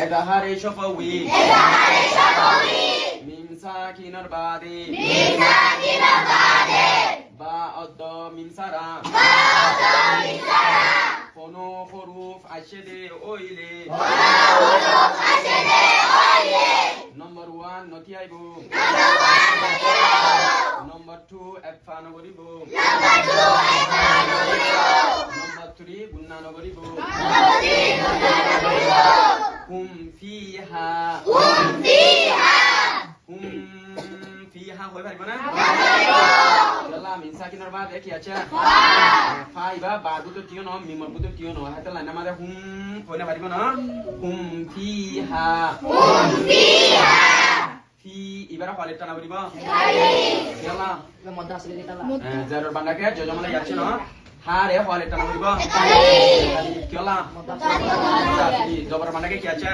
এজাহারে শফাউই মিম সাকিনার বাদে বা অদ্দ মিম সারা কোনো হরুফ আশেদে ওইলে নম্বর 1 নতি আইব নম্বর 2 একফা নগরিব নম্বর 3 গুন্না নগরিব হুম ফিহা হই পারিব না আল্লাহ মিন সাকিনার বাদ কি আছে ফাইবা বাদু তো কিও ন মিমর বুতো কিও ন হাতে লাইনা মারে হুম হই না পারিব না হুম ফিহা ফি ইবারা পালিটা না বলিব আল্লাহ মধ্যে আসলে দিতালা জারর বান্দাকে জজমলা যাচ্ছে না হারে পালিটা না বলিব কি আল্লাহ জবর বান্দাকে কি আছে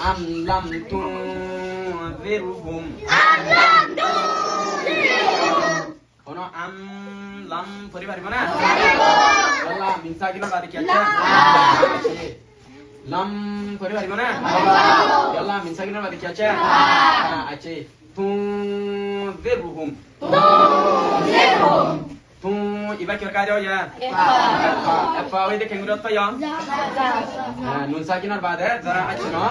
আম লাম তুনযিরহুম কোন আম লাম পরি পারিব না আল্লাহ মিন সাকিনার বাদে কি আছে লাম পরি পারিব না আল্লাহ মিন সাকিনার বাদে কি আছে আছে তুনযিরহুম tu iba kira kaya ya apa wei de kengurut pa ya nun sakinar bade zara achno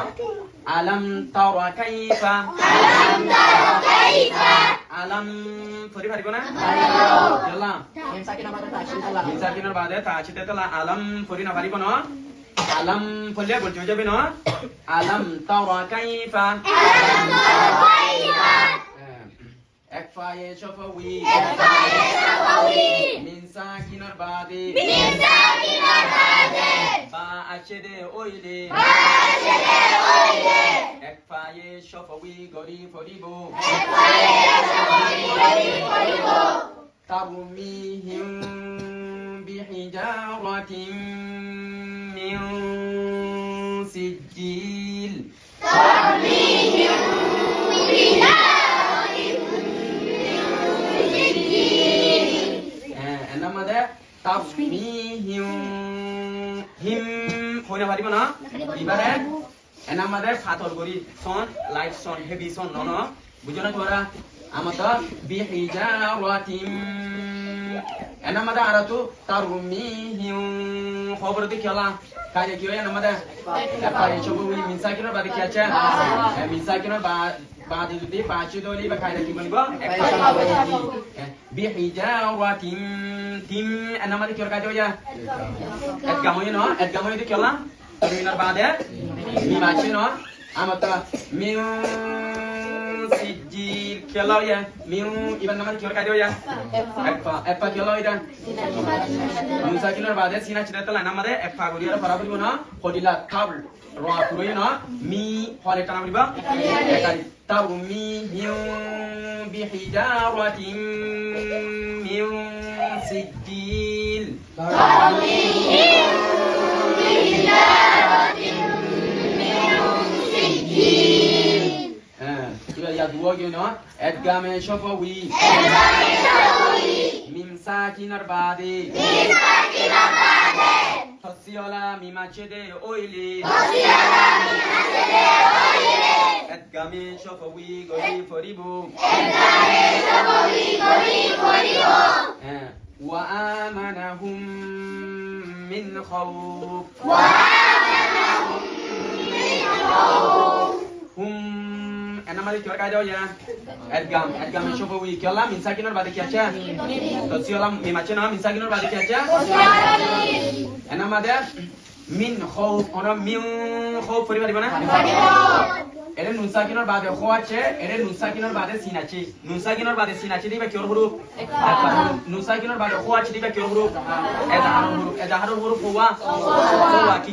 alam tara kaifa alam pori paribo na yalla min sakinar bade ta achite tala alam pori na paribo no alam polya boljo jabe no alam tara kaifa একফায়ে শফাউই মিন সাকিনার বাদে বা আশেদে ওইলে একফায়ে শফাউই গরি ফরিব তারমিহিম বিহিজারাতিন মিন সিজিল হিম হইনা পারিব না এবারে এনার মধ্যে ফাতর করি সন লাইট সন হেভি সন নন বুঝো না তোরা আমার তো বিহিজারাতিন এনার মধ্যে আর তো তারমিহিম খবর দি খেলা কাজে কি হয় এনার মধ্যে পারে সব ওই মিনসাকিনের বাদে কি আছে মিনসাকিনের বাদে যদি পাঁচি দলি বা কাজে কি বলবো বিহিজারাতিন tim enama di kira ya et gamoy no et gamoy di kila minar bade mi machi no amata mi sijil kila ya mi iban nama di kira ya epa kila ida musa kinar bade sina chirata la nama de epa guriya para buri no hodila kabl ro kuroi no mi hole kana buri ba ekari tabu mi bihijaratin min sijil ya dua gino edgame shafawi mim sakinar bade fasiyala mimachede oili edgame shafawi gori foribu wa amanahum min khawf hum enama di kira kaya ya edgam shafawi kala min sakinar bade ki acha fasiyala mimachena min sakinar bade ki acha enama de min khawf ona min khawf pori paribo na এর নুন সাকিনার বাদে খ আছে এর নুন সাকিনার বাদে scene আছে নুন সাকিনার বাদে সিন আছে দিবা কি হরফ নুন সাকিনার বাদে খ আছে দিবা কি হরফ এজাহারুল হরফ হুয়া কি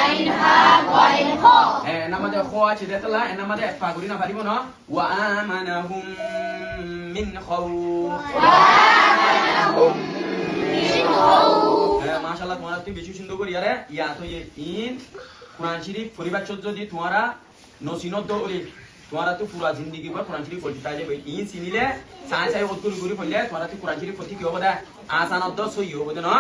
আইন হা ওয়াইন খ নামাজে খ আছে দেতলা নামাজে ফাগুরি না পারিব না ওয়া আমানাহুম মিন খাউফ মাশাআল্লাহ তোমরা তো বেশি সুন্দর করি আরে ইয়া তো ইন कुरान शरीफ परिवार चोद्दो दी तुम्हारा नसीनो दो ओली तुम्हारा तो पूरा जिंदगी पर कुरान शरीफ पढ़ता है भाई इन सिनिले साइंस आई ओतकुल गुरी पढ़ले तुम्हारा तो कुरान शरीफ पढ़ती क्यों बता आसान दो सोई हो बता ना